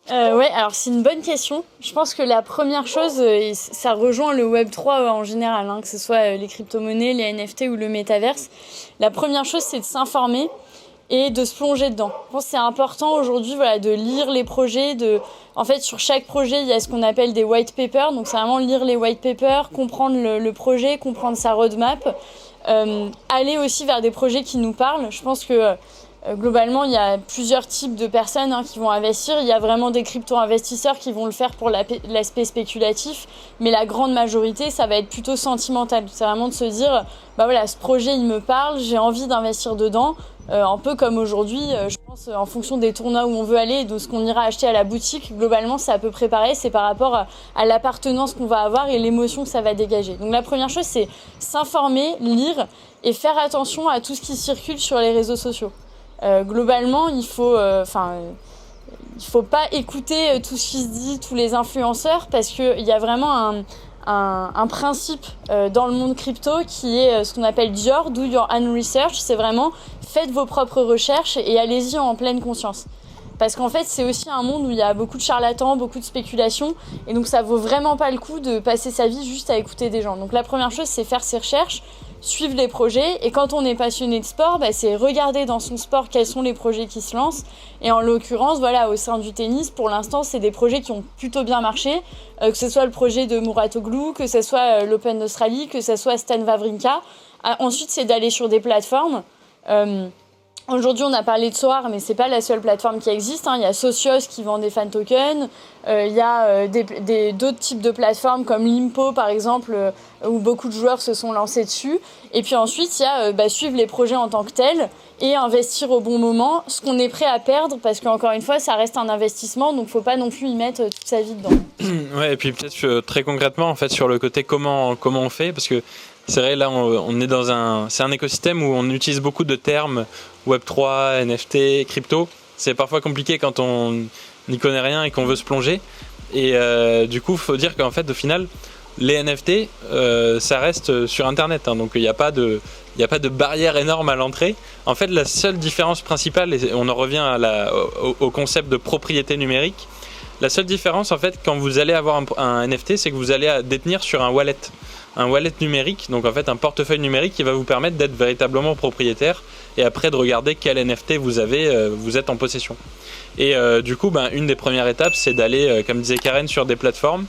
Ouais, alors c'est une bonne question. Je pense que la première chose, ça rejoint le Web3 en général, hein, que ce soit les crypto-monnaies, les NFT ou le métaverse. La première chose, c'est de s'informer et de se plonger dedans. Je pense que c'est important aujourd'hui de lire les projets. En fait, sur chaque projet, il y a ce qu'on appelle des white papers. Donc c'est vraiment lire les white papers, comprendre le projet, comprendre sa roadmap. Aller aussi vers des projets qui nous parlent. Je pense que globalement, il y a plusieurs types de personnes qui vont investir. Il y a vraiment des crypto-investisseurs qui vont le faire pour l'aspect spéculatif, mais la grande majorité, ça va être plutôt sentimental. C'est vraiment de se dire, ce projet, il me parle, j'ai envie d'investir dedans. Un peu comme aujourd'hui, je pense, en fonction des tournois où on veut aller et de ce qu'on ira acheter à la boutique, globalement, c'est à peu près pareil. C'est par rapport à l'appartenance qu'on va avoir et l'émotion que ça va dégager. Donc la première chose, c'est s'informer, lire et faire attention à tout ce qui circule sur les réseaux sociaux. Globalement, il faut pas écouter tout ce qui se dit, tous les influenceurs, parce qu'il y a vraiment un principe dans le monde crypto qui est ce qu'on appelle DYOR, Do Your Own Research. C'est vraiment faites vos propres recherches et allez-y en pleine conscience. Parce qu'en fait, c'est aussi un monde où il y a beaucoup de charlatans, beaucoup de spéculations, et donc ça vaut vraiment pas le coup de passer sa vie juste à écouter des gens. Donc la première chose, c'est faire ses recherches, suivre les projets, et quand on est passionné de sport, c'est regarder dans son sport quels sont les projets qui se lancent. Et en l'occurrence, au sein du tennis, pour l'instant, c'est des projets qui ont plutôt bien marché, que ce soit le projet de Mouratoglou, que ce soit l'Open d'Australie, que ce soit Stan Wawrinka. Ensuite, c'est d'aller sur des plateformes. Aujourd'hui, on a parlé de Soar, mais c'est pas la seule plateforme qui existe. Il y a Socios qui vend des fan tokens. Il y a d'autres types de plateformes comme Limpo, par exemple, où beaucoup de joueurs se sont lancés dessus. Et puis ensuite, il y a suivre les projets en tant que tels et investir au bon moment, ce qu'on est prêt à perdre, parce qu'encore une fois, ça reste un investissement, donc faut pas non plus y mettre toute sa vie dedans. Ouais, et puis peut-être très concrètement, en fait, sur le côté comment on fait, parce que c'est vrai, là, on est c'est un écosystème où on utilise beaucoup de termes Web3, NFT, crypto. C'est parfois compliqué quand on n'y connaît rien et qu'on veut se plonger. Et du coup, il faut dire qu'en fait, au final, les NFT, ça reste sur Internet. Donc, il n'y a pas de barrière énorme à l'entrée. En fait, la seule différence principale, et on en revient au concept de propriété numérique, la seule différence, en fait, quand vous allez avoir un NFT, c'est que vous allez détenir sur un wallet numérique, donc en fait un portefeuille numérique qui va vous permettre d'être véritablement propriétaire et après de regarder quel NFT vous êtes en possession. Et du coup, une des premières étapes, c'est d'aller, comme disait Karen, sur des plateformes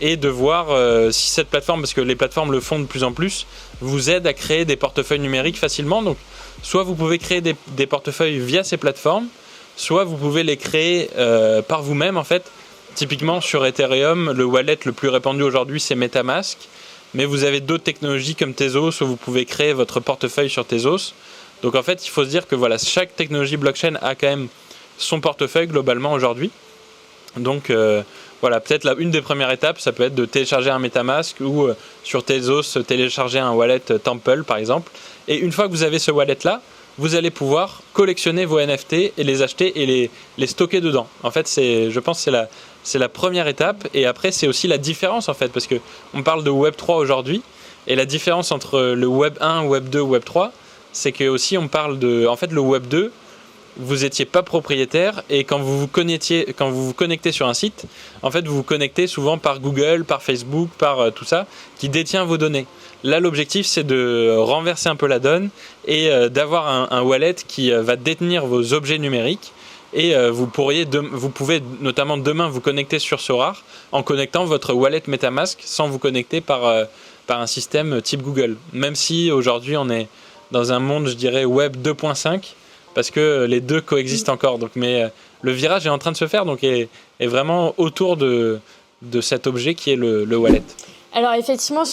et de voir si cette plateforme, parce que les plateformes le font de plus en plus, vous aide à créer des portefeuilles numériques facilement. Donc soit vous pouvez créer des portefeuilles via ces plateformes, soit vous pouvez les créer par vous-même en fait. Typiquement sur Ethereum, le wallet le plus répandu aujourd'hui c'est MetaMask. Mais vous avez d'autres technologies comme Tezos où vous pouvez créer votre portefeuille sur Tezos. Donc en fait, il faut se dire que chaque technologie blockchain a quand même son portefeuille globalement aujourd'hui. Donc peut-être une des premières étapes, ça peut être de télécharger un MetaMask ou sur Tezos télécharger un wallet Temple par exemple. Et une fois que vous avez ce wallet-là, vous allez pouvoir collectionner vos NFT et les acheter et les stocker dedans. En fait, je pense que c'est la première étape, et après c'est aussi la différence en fait, parce que on parle de Web3 aujourd'hui, et la différence entre le Web 1, Web 2, Web 3, c'est que aussi on parle en fait le Web 2, vous n'étiez pas propriétaire, et quand vous vous connectez sur un site, en fait vous vous connectez souvent par Google, par Facebook, par tout ça, qui détient vos données. Là, l'objectif, c'est de renverser un peu la donne et d'avoir un wallet qui va détenir vos objets numériques. Et vous pouvez notamment demain vous connecter sur Sorare en connectant votre wallet MetaMask sans vous connecter par un système type Google. Même si aujourd'hui on est dans un monde, je dirais, Web 2.5, parce que les deux coexistent encore. Mais le virage est en train de se faire, donc est vraiment autour de de cet objet qui est le wallet. Alors effectivement,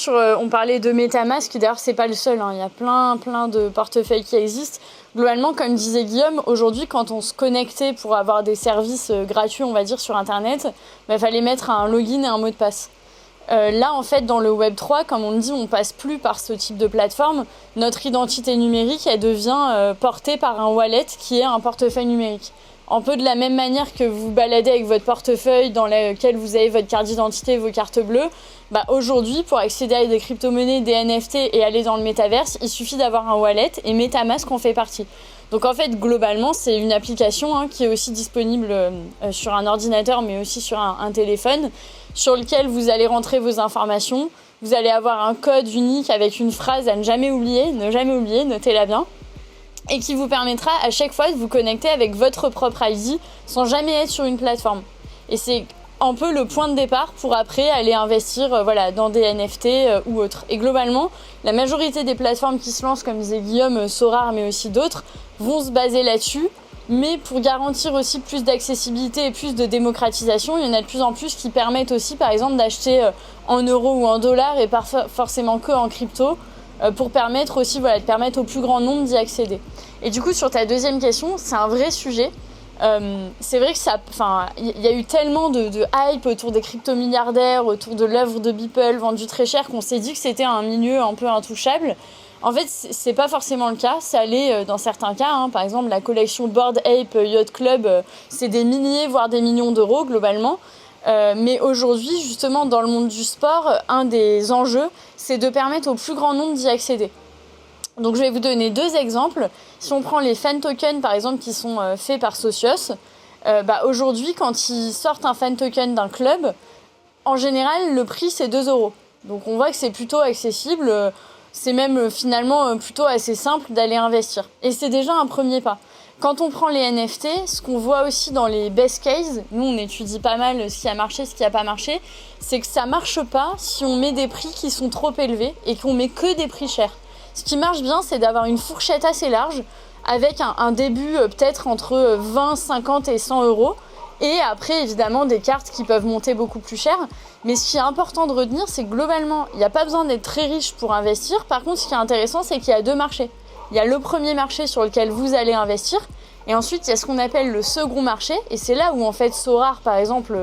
on parlait de MetaMask, d'ailleurs c'est pas le seul, hein. Il y a plein de portefeuilles qui existent. Globalement, comme disait Guillaume, aujourd'hui quand on se connectait pour avoir des services gratuits, on va dire, sur Internet, il fallait mettre un login et un mot de passe. Là, en fait, dans le Web3, comme on le dit, on passe plus par ce type de plateforme. Notre identité numérique, elle devient portée par un wallet qui est un portefeuille numérique. Un peu de la même manière que vous baladez avec votre portefeuille dans lequel vous avez votre carte d'identité et vos cartes bleues, aujourd'hui, pour accéder à des crypto-monnaies, des NFT et aller dans le métaverse, il suffit d'avoir un wallet et MetaMask en fait partie. Donc en fait, globalement, c'est une application qui est aussi disponible sur un ordinateur, mais aussi sur un téléphone, sur lequel vous allez rentrer vos informations. Vous allez avoir un code unique avec une phrase à ne jamais oublier, notez-la bien, et qui vous permettra à chaque fois de vous connecter avec votre propre ID sans jamais être sur une plateforme. Et c'est un peu le point de départ pour après aller investir dans des NFT ou autres. Et globalement, la majorité des plateformes qui se lancent, comme disait Guillaume, Sorare, mais aussi d'autres, vont se baser là-dessus. Mais pour garantir aussi plus d'accessibilité et plus de démocratisation, il y en a de plus en plus qui permettent aussi, par exemple, d'acheter en euros ou en dollars et pas forcément que en crypto, pour permettre aussi de permettre au plus grand nombre d'y accéder. Et du coup, sur ta deuxième question, c'est un vrai sujet. C'est vrai que il y a eu tellement de hype autour des crypto-milliardaires, autour de l'œuvre de Beeple vendue très cher, qu'on s'est dit que c'était un milieu un peu intouchable. En fait, c'est pas forcément le cas. Ça l'est dans certains cas. Hein. Par exemple, la collection Bored Ape Yacht Club, c'est des milliers, voire des millions d'euros globalement. Mais aujourd'hui, justement, dans le monde du sport, un des enjeux, c'est de permettre au plus grand nombre d'y accéder. Donc je vais vous donner 2 exemples. Si on prend les fan tokens, par exemple, qui sont faits par Socios, aujourd'hui, quand ils sortent un fan token d'un club, en général, le prix, c'est 2 €. Donc on voit que c'est plutôt accessible. C'est même finalement plutôt assez simple d'aller investir. Et c'est déjà un premier pas. Quand on prend les NFT, ce qu'on voit aussi dans les best cases, nous on étudie pas mal ce qui a marché, ce qui n'a pas marché, c'est que ça marche pas si on met des prix qui sont trop élevés et qu'on met que des prix chers. Ce qui marche bien, c'est d'avoir une fourchette assez large, avec un début peut-être entre 20, 50 et 100 €, et après évidemment des cartes qui peuvent monter beaucoup plus cher. Mais ce qui est important de retenir, c'est que globalement, il n'y a pas besoin d'être très riche pour investir. Par contre, ce qui est intéressant, c'est qu'il y a 2 marchés. Il y a le premier marché sur lequel vous allez investir, et ensuite il y a ce qu'on appelle le second marché, et c'est là où en fait Sorare par exemple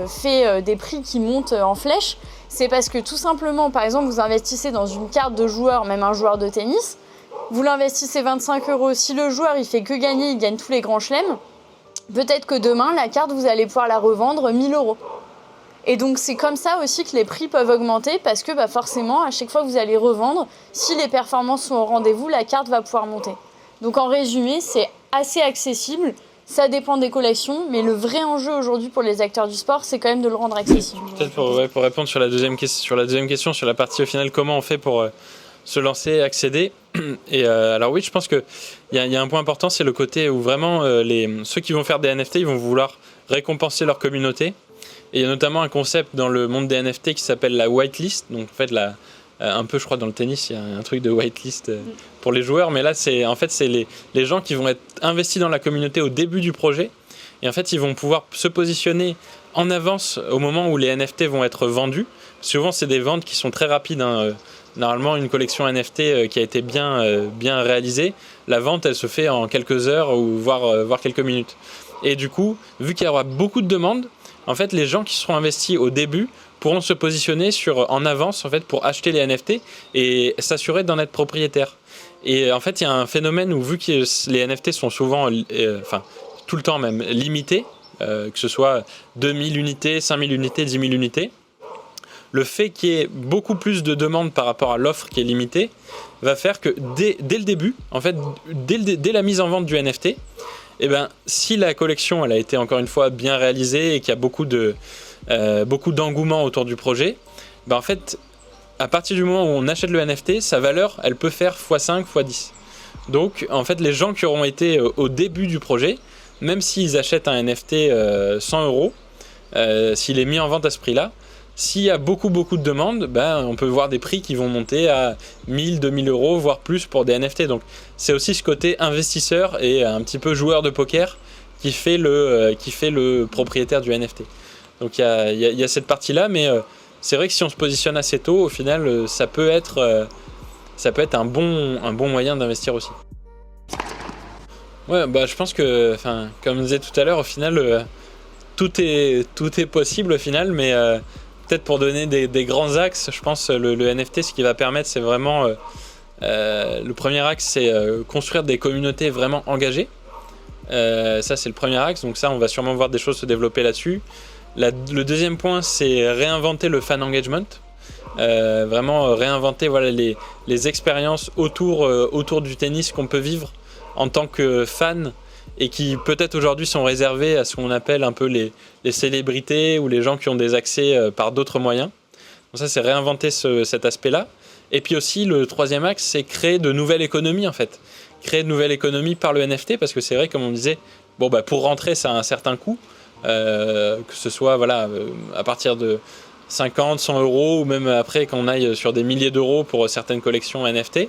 fait des prix qui montent en flèche. C'est parce que tout simplement, par exemple, vous investissez dans une carte de joueur, même un joueur de tennis, vous l'investissez 25 €, si le joueur il fait que gagner, il gagne tous les grands chelems, peut-être que demain la carte vous allez pouvoir la revendre 1 000 €. Et donc c'est comme ça aussi que les prix peuvent augmenter, parce que forcément à chaque fois que vous allez revendre, si les performances sont au rendez-vous, la carte va pouvoir monter. Donc en résumé, c'est assez accessible, ça dépend des collections, mais le vrai enjeu aujourd'hui pour les acteurs du sport, c'est quand même de le rendre accessible. Peut-être pour répondre sur la deuxième question, sur la partie au final, comment on fait pour se lancer, accéder. Et alors oui, je pense qu'il y a un point important, c'est le côté où vraiment ceux qui vont faire des NFT, ils vont vouloir récompenser leur communauté. Et il y a notamment un concept dans le monde des NFT qui s'appelle la whitelist. Donc en fait, un peu je crois dans le tennis, il y a un truc de whitelist pour les joueurs. Mais là, c'est les gens qui vont être investis dans la communauté au début du projet. Et en fait, ils vont pouvoir se positionner en avance au moment où les NFT vont être vendus. Souvent, c'est des ventes qui sont très rapides. Normalement, une collection NFT qui a été bien réalisée, la vente, elle se fait en quelques heures ou voire quelques minutes. Et du coup, vu qu'il y aura beaucoup de demandes, en fait, les gens qui seront investis au début pourront se positionner en avance en fait, pour acheter les NFT et s'assurer d'en être propriétaire. Et en fait, il y a un phénomène où, vu que les NFT sont souvent, tout le temps même, limités, que ce soit 2000 unités, 5000 unités, 10 000 unités, le fait qu'il y ait beaucoup plus de demandes par rapport à l'offre qui est limitée va faire que dès le début, en fait, dès la mise en vente du NFT, si la collection elle a été encore une fois bien réalisée et qu'il y a beaucoup d'engouement autour du projet, en fait, à partir du moment où on achète le NFT, sa valeur, elle peut faire x5, x10. Donc, en fait, les gens qui auront été au début du projet, même s'ils achètent un NFT 100 €, s'il est mis en vente à ce prix-là, s'il y a beaucoup de demandes, on peut voir des prix qui vont monter à 1000, 2000 €, voire plus pour des NFT. Donc c'est aussi ce côté investisseur et un petit peu joueur de poker qui fait le propriétaire du NFT. Donc il y a cette partie-là, mais c'est vrai que si on se positionne assez tôt, au final, ça peut être un bon moyen d'investir aussi. Ouais, je pense que, comme je disais tout à l'heure, au final, tout est possible au final, mais peut-être pour donner des grands axes, je pense le NFT, ce qui va permettre, c'est vraiment le premier axe, c'est construire des communautés vraiment engagées. Ça, c'est le premier axe, donc ça, on va sûrement voir des choses se développer là-dessus. Le deuxième point, c'est réinventer le fan engagement. Vraiment réinventer les expériences autour du tennis qu'on peut vivre en tant que fan et qui peut-être aujourd'hui sont réservées à ce qu'on appelle un peu les célébrités ou les gens qui ont des accès par d'autres moyens. Donc ça, c'est réinventer cet aspect-là. Et puis aussi, le troisième axe, c'est créer de nouvelles économies en fait. Créer de nouvelles économies par le NFT, parce que c'est vrai, comme on disait, pour rentrer, ça a un certain coût, que ce soit à partir de 50, 100 euros, ou même après qu'on aille sur des milliers d'euros pour certaines collections NFT.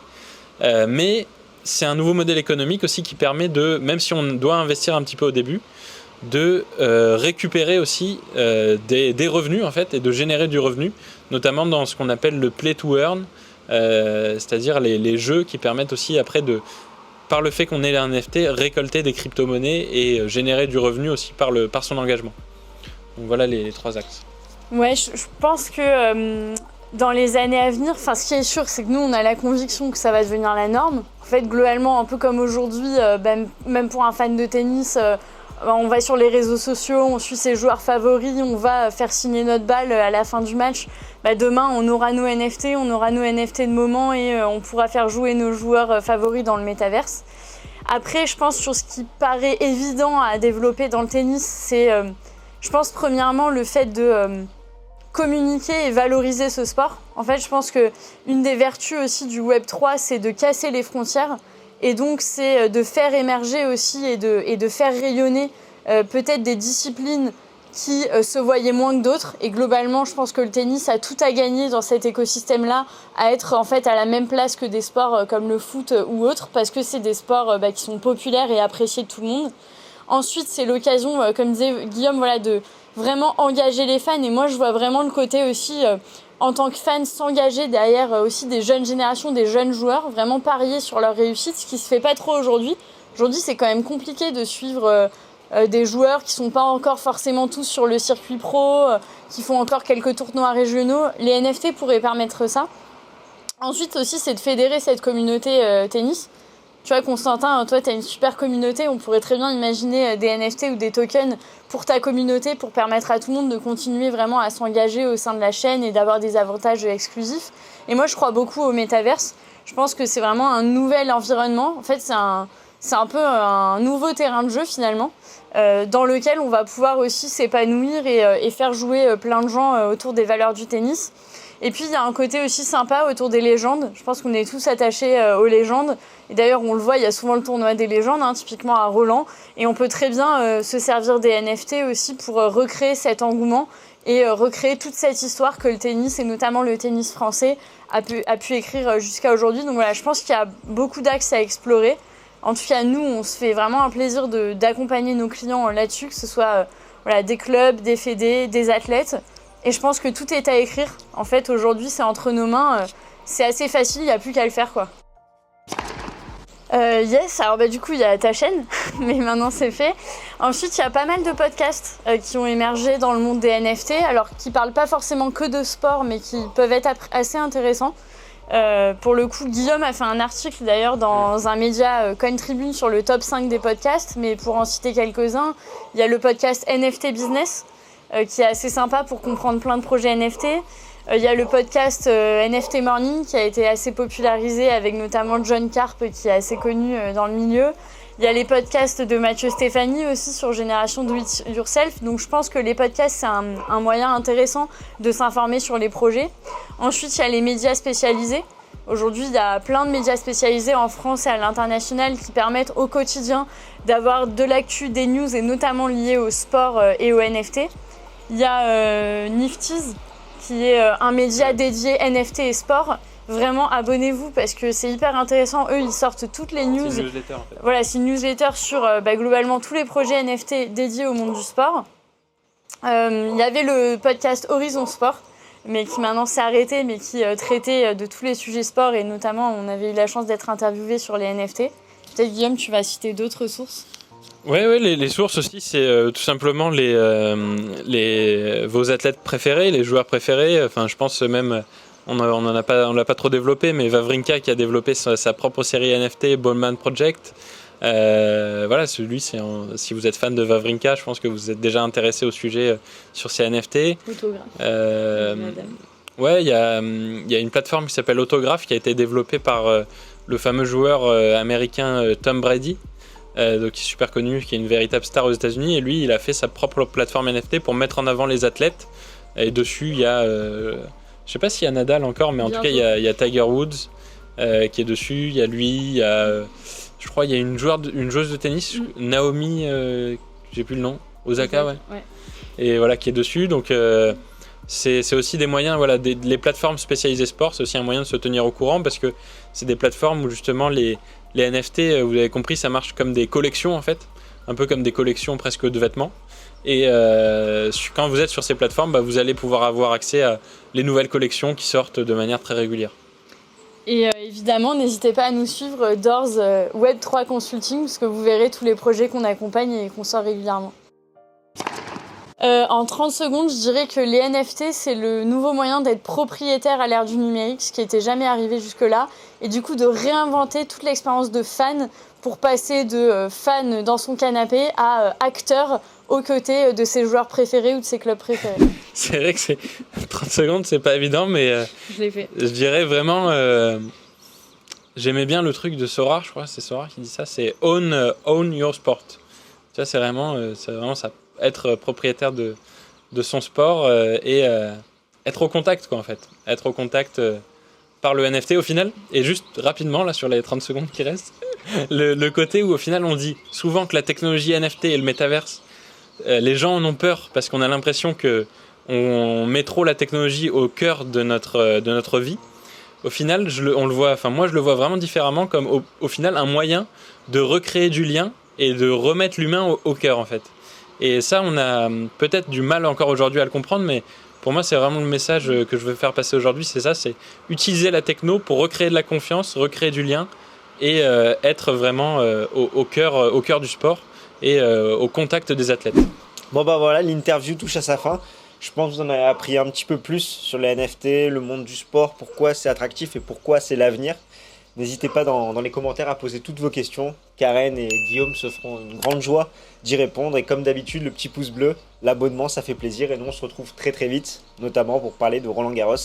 Mais c'est un nouveau modèle économique aussi qui permet de, même si on doit investir un petit peu au début, de récupérer aussi des revenus en fait, et de générer du revenu, notamment dans ce qu'on appelle le play to earn, c'est-à-dire les jeux qui permettent aussi après par le fait qu'on ait les NFT, récolter des crypto-monnaies et générer du revenu aussi par son engagement. Donc voilà les trois axes. Ouais, je pense que dans les années à venir, ce qui est sûr, c'est que nous, on a la conviction que ça va devenir la norme. En fait, globalement, un peu comme aujourd'hui, même pour un fan de tennis, on va sur les réseaux sociaux, on suit ses joueurs favoris, on va faire signer notre balle à la fin du match. Demain, on aura nos NFT de moment et on pourra faire jouer nos joueurs favoris dans le métaverse. Après, je pense sur ce qui paraît évident à développer dans le tennis, c'est, je pense premièrement le fait de communiquer et valoriser ce sport. En fait, je pense qu'une des vertus aussi du Web3, c'est de casser les frontières. Et donc, c'est de faire émerger aussi et de faire rayonner peut-être des disciplines qui se voyaient moins que d'autres. Et globalement, je pense que le tennis a tout à gagner dans cet écosystème-là, à être en fait à la même place que des sports comme le foot ou autres, parce que c'est des sports qui sont populaires et appréciés de tout le monde. Ensuite, c'est l'occasion, comme disait Guillaume, de vraiment engager les fans. Et moi, je vois vraiment le côté aussi, en tant que fan, s'engager derrière aussi des jeunes générations, des jeunes joueurs, vraiment parier sur leur réussite, ce qui se fait pas trop aujourd'hui. Aujourd'hui, c'est quand même compliqué de suivre des joueurs qui sont pas encore forcément tous sur le circuit pro, qui font encore quelques tournois régionaux. Les NFT pourraient permettre ça. Ensuite aussi, c'est de fédérer cette communauté tennis. Tu vois, Constantin, toi, tu as une super communauté. On pourrait très bien imaginer des NFT ou des tokens pour ta communauté pour permettre à tout le monde de continuer vraiment à s'engager au sein de la chaîne et d'avoir des avantages exclusifs. Et moi, je crois beaucoup au métaverse. Je pense que c'est vraiment un nouvel environnement. En fait, c'est un peu un nouveau terrain de jeu, finalement, dans lequel on va pouvoir aussi s'épanouir et faire jouer plein de gens autour des valeurs du tennis. Et puis, il y a un côté aussi sympa autour des légendes. Je pense qu'on est tous attachés aux légendes. Et d'ailleurs, on le voit, il y a souvent le tournoi des légendes, typiquement à Roland. Et on peut très bien se servir des NFT aussi pour recréer cet engouement et recréer toute cette histoire que le tennis, et notamment le tennis français, a pu écrire jusqu'à aujourd'hui. Donc voilà, je pense qu'il y a beaucoup d'axes à explorer. En tout cas, nous, on se fait vraiment un plaisir d'accompagner nos clients là-dessus, que ce soit des clubs, des fédés, des athlètes. Et je pense que tout est à écrire. En fait, aujourd'hui, c'est entre nos mains. C'est assez facile, il n'y a plus qu'à le faire, quoi. Yes, alors du coup, il y a ta chaîne, mais maintenant c'est fait. Ensuite, il y a pas mal de podcasts qui ont émergé dans le monde des NFT, alors qui parlent pas forcément que de sport, mais qui peuvent être assez intéressants. Pour le coup, Guillaume a fait un article d'ailleurs dans un média Coin Tribune sur le top 5 des podcasts, mais pour en citer quelques-uns, il y a le podcast NFT Business, qui est assez sympa pour comprendre plein de projets NFT. Il y a le podcast NFT Morning qui a été assez popularisé avec notamment John Carp qui est assez connu dans le milieu. Il y a les podcasts de Mathieu Stéphanie aussi sur Génération Do It Yourself. Donc je pense que les podcasts, c'est un moyen intéressant de s'informer sur les projets. Ensuite, il y a les médias spécialisés. Aujourd'hui, il y a plein de médias spécialisés en France et à l'international qui permettent au quotidien d'avoir de l'actu, des news et notamment liées au sport et au NFT. Il y a Niftyz qui est un média dédié NFT et sport. Vraiment, abonnez-vous parce que c'est hyper intéressant. Eux, ils sortent toutes les news. C'est une newsletter, en fait. Voilà, c'est une newsletter sur globalement tous les projets NFT dédiés au monde du sport. Il y avait le podcast Horizon Sport, mais qui maintenant s'est arrêté, mais qui traitait de tous les sujets sport, et notamment on avait eu la chance d'être interviewé sur les NFT. Peut-être Guillaume, tu vas citer d'autres sources. Ouais, les sources aussi, c'est tout simplement vos athlètes préférés, les joueurs préférés. Enfin, je pense même, on l'a pas trop développé, mais Wawrinka qui a développé sa propre série NFT, Ballman Project. Voilà, si vous êtes fan de Wawrinka, je pense que vous êtes déjà intéressé au sujet sur ces NFT. Autographe. Ouais, il y a une plateforme qui s'appelle Autograph qui a été développée par le fameux joueur américain Tom Brady. Donc qui est super connu, qui est une véritable star aux États-Unis, et lui il a fait sa propre plateforme NFT pour mettre en avant les athlètes, et dessus il y a je sais pas s'il y a Nadal encore, mais en tout cas il y a Tiger Woods qui est dessus, il y a lui, il y a je crois il y a une joueuse de tennis, Naomi j'ai plus le nom, Osaka, ouais. Et voilà, qui est dessus, donc c'est aussi des moyens, voilà, les plateformes spécialisées sport, c'est aussi un moyen de se tenir au courant, parce que c'est des plateformes où justement les NFT, vous avez compris, ça marche comme des collections en fait, un peu comme des collections presque de vêtements. Et quand vous êtes sur ces plateformes, vous allez pouvoir avoir accès à les nouvelles collections qui sortent de manière très régulière. Et évidemment, n'hésitez pas à nous suivre Doors Web3 Consulting, parce que vous verrez tous les projets qu'on accompagne et qu'on sort régulièrement. En 30 secondes, je dirais que les NFT, c'est le nouveau moyen d'être propriétaire à l'ère du numérique, ce qui n'était jamais arrivé jusque-là, et du coup de réinventer toute l'expérience de fan pour passer de fan dans son canapé à acteur aux côtés de ses joueurs préférés ou de ses clubs préférés. C'est vrai que 30 secondes, c'est pas évident, mais je l'ai fait. Je dirais vraiment... j'aimais bien le truc de Sora, je crois, c'est Sora qui dit ça, c'est own your sport. Tu vois, c'est vraiment ça. Être propriétaire de son sport et être au contact, quoi, en fait. Être au contact par le NFT au final. Et juste rapidement, là, sur les 30 secondes qui restent, le côté où au final on dit souvent que la technologie NFT et le métaverse, les gens en ont peur parce qu'on a l'impression qu'on met trop la technologie au cœur de notre vie. Au final, moi je le vois vraiment différemment, comme au final un moyen de recréer du lien et de remettre l'humain au cœur, en fait. Et ça, on a peut-être du mal encore aujourd'hui à le comprendre, mais pour moi, c'est vraiment le message que je veux faire passer aujourd'hui, c'est ça, c'est utiliser la techno pour recréer de la confiance, recréer du lien et être vraiment au cœur du sport et au contact des athlètes. Bon voilà, l'interview touche à sa fin. Je pense que vous en avez appris un petit peu plus sur les NFT, le monde du sport, pourquoi c'est attractif et pourquoi c'est l'avenir. N'hésitez pas dans les commentaires à poser toutes vos questions. Karen et Guillaume se feront une grande joie d'y répondre. Et comme d'habitude, le petit pouce bleu, l'abonnement, ça fait plaisir. Et nous, on se retrouve très très vite, notamment pour parler de Roland Garros.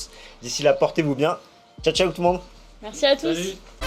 D'ici là, portez-vous bien. Ciao, ciao tout le monde. Merci à tous. Salut.